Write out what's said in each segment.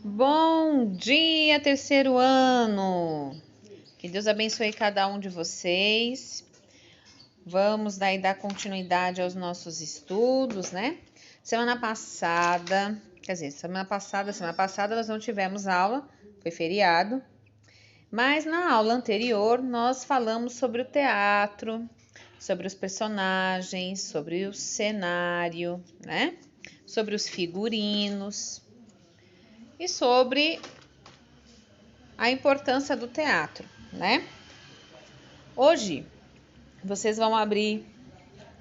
Bom dia, terceiro ano! Que Deus abençoe cada um de vocês. Vamos daí dar continuidade aos nossos estudos, né? Semana passada nós não tivemos aula, foi feriado. Mas na aula anterior nós falamos sobre o teatro, sobre os personagens, sobre o cenário, né? Sobre os figurinos e sobre a importância do teatro, né? Hoje, vocês vão abrir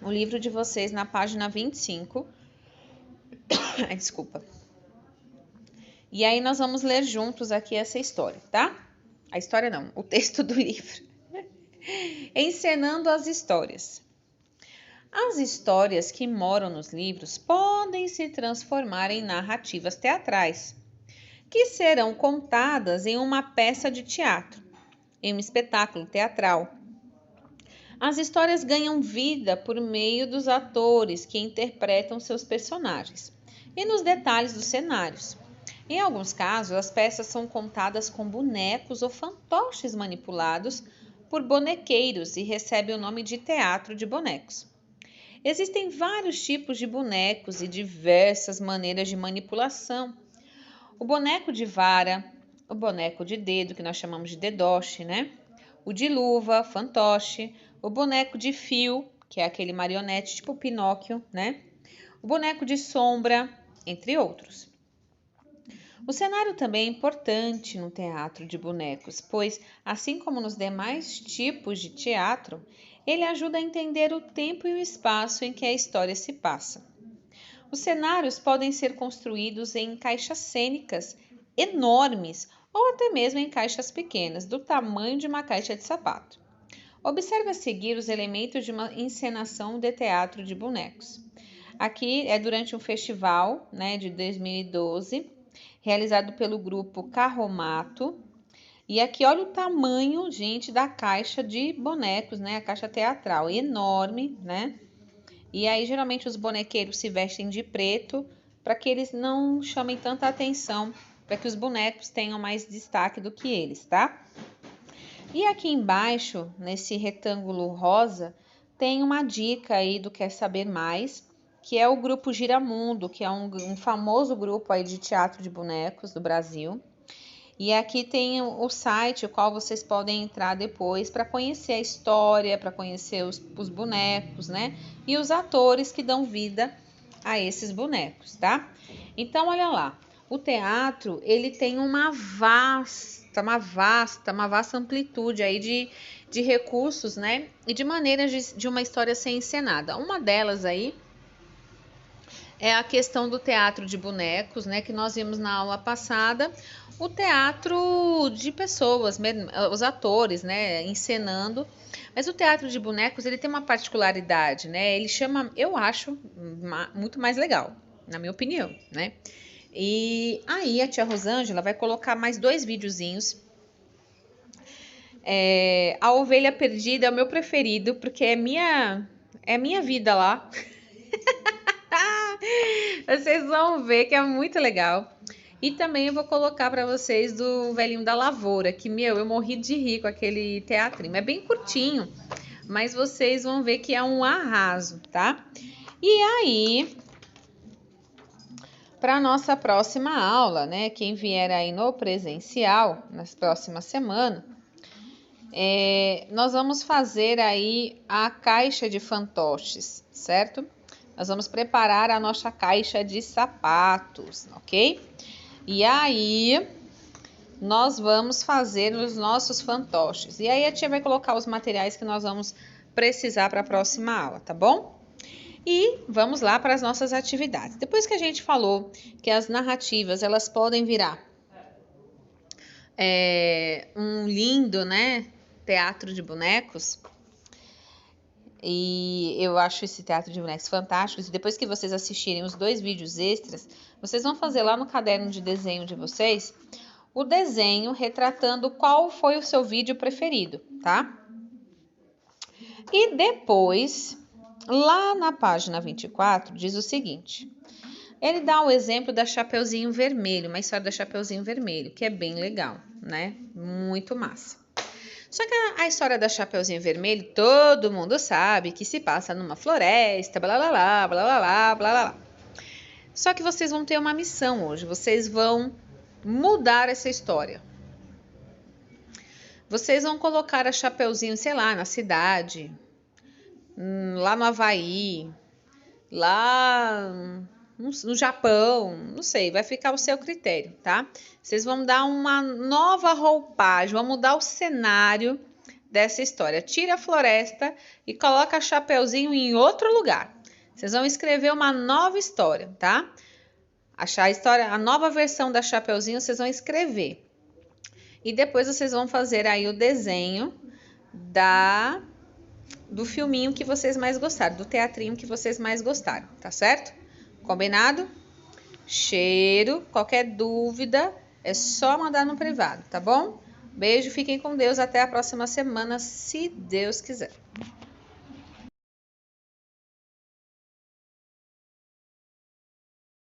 o livro de vocês na página 25. Desculpa. E aí nós vamos ler juntos aqui essa história, tá? A história não, o texto do livro. Encenando as histórias. As histórias que moram nos livros podem se transformar em narrativas teatrais, que serão contadas em uma peça de teatro, em um espetáculo teatral. As histórias ganham vida por meio dos atores que interpretam seus personagens e nos detalhes dos cenários. Em alguns casos, as peças são contadas com bonecos ou fantoches manipulados por bonequeiros e recebem o nome de teatro de bonecos. Existem vários tipos de bonecos e diversas maneiras de manipulação. O boneco de vara, o boneco de dedo, que nós chamamos de dedoche, né? O de luva, fantoche, o boneco de fio, que é aquele marionete tipo Pinóquio, né? O boneco de sombra, entre outros. O cenário também é importante no teatro de bonecos, pois, assim como nos demais tipos de teatro, ele ajuda a entender o tempo e o espaço em que a história se passa. Os cenários podem ser construídos em caixas cênicas enormes ou até mesmo em caixas pequenas, do tamanho de uma caixa de sapato. Observe a seguir os elementos de uma encenação de teatro de bonecos. Aqui é durante um festival, né, de 2012, realizado pelo grupo Carromato. E aqui olha o tamanho, gente, da caixa de bonecos, né, a caixa teatral, enorme, né? E aí geralmente os bonequeiros se vestem de preto para que eles não chamem tanta atenção, para que os bonecos tenham mais destaque do que eles, tá? E aqui embaixo, nesse retângulo rosa, tem uma dica aí do Quer Saber Mais, que é o grupo Giramundo, que é um famoso grupo aí de teatro de bonecos do Brasil. E aqui tem o site, o qual vocês podem entrar depois para conhecer a história, para conhecer os bonecos, né? E os atores que dão vida a esses bonecos, tá? Então, olha lá. O teatro, ele tem uma vasta amplitude aí de recursos, né? E de maneiras de uma história ser encenada. Uma delas aí é a questão do teatro de bonecos, né, que nós vimos na aula passada, o teatro de pessoas, os atores, né, encenando. Mas o teatro de bonecos, ele tem uma particularidade, né, ele chama, eu acho, muito mais legal, na minha opinião, né. E aí a tia Rosângela vai colocar mais 2 videozinhos. A ovelha perdida é o meu preferido, porque é minha vida lá. Vocês vão ver que é muito legal. E também eu vou colocar para vocês do Velhinho da Lavoura, que, eu morri de rir com aquele teatrinho. É bem curtinho, mas vocês vão ver que é um arraso, tá? E aí, para nossa próxima aula, né? Quem vier aí no presencial, nas próximas semanas, nós vamos fazer aí a caixa de fantoches, certo? Nós vamos preparar a nossa caixa de sapatos, ok? E aí, nós vamos fazer os nossos fantoches. E aí, a tia vai colocar os materiais que nós vamos precisar para a próxima aula, tá bom? E vamos lá para as nossas atividades. Depois que a gente falou que as narrativas, elas podem virar um lindo, né, teatro de bonecos, e eu acho esse teatro de bonecos fantástico. E depois que vocês assistirem os 2 vídeos extras, vocês vão fazer lá no caderno de desenho de vocês o desenho retratando qual foi o seu vídeo preferido, tá? E depois, lá na página 24, diz o seguinte: Ele dá o exemplo da Chapeuzinho Vermelho, uma história da Chapeuzinho Vermelho, que é bem legal, né? Muito massa. Só que a história da Chapeuzinho Vermelho, todo mundo sabe que se passa numa floresta, blá blá blá, blá blá blá, blá blá. Só que vocês vão ter uma missão hoje, vocês vão mudar essa história. Vocês vão colocar a Chapeuzinho, sei lá, na cidade, lá no Havaí, lá no Japão, não sei, vai ficar ao seu critério, tá? Vocês vão dar uma nova roupagem, vão mudar o cenário dessa história. Tira a floresta e coloca a Chapeuzinho em outro lugar. Vocês vão escrever uma nova história, tá? A nova versão da Chapeuzinho vocês vão escrever. E depois vocês vão fazer aí o desenho do filminho que vocês mais gostaram, do teatrinho que vocês mais gostaram, tá certo? Combinado? Cheiro, qualquer dúvida é só mandar no privado, tá bom? Beijo, fiquem com Deus, até a próxima semana, se Deus quiser.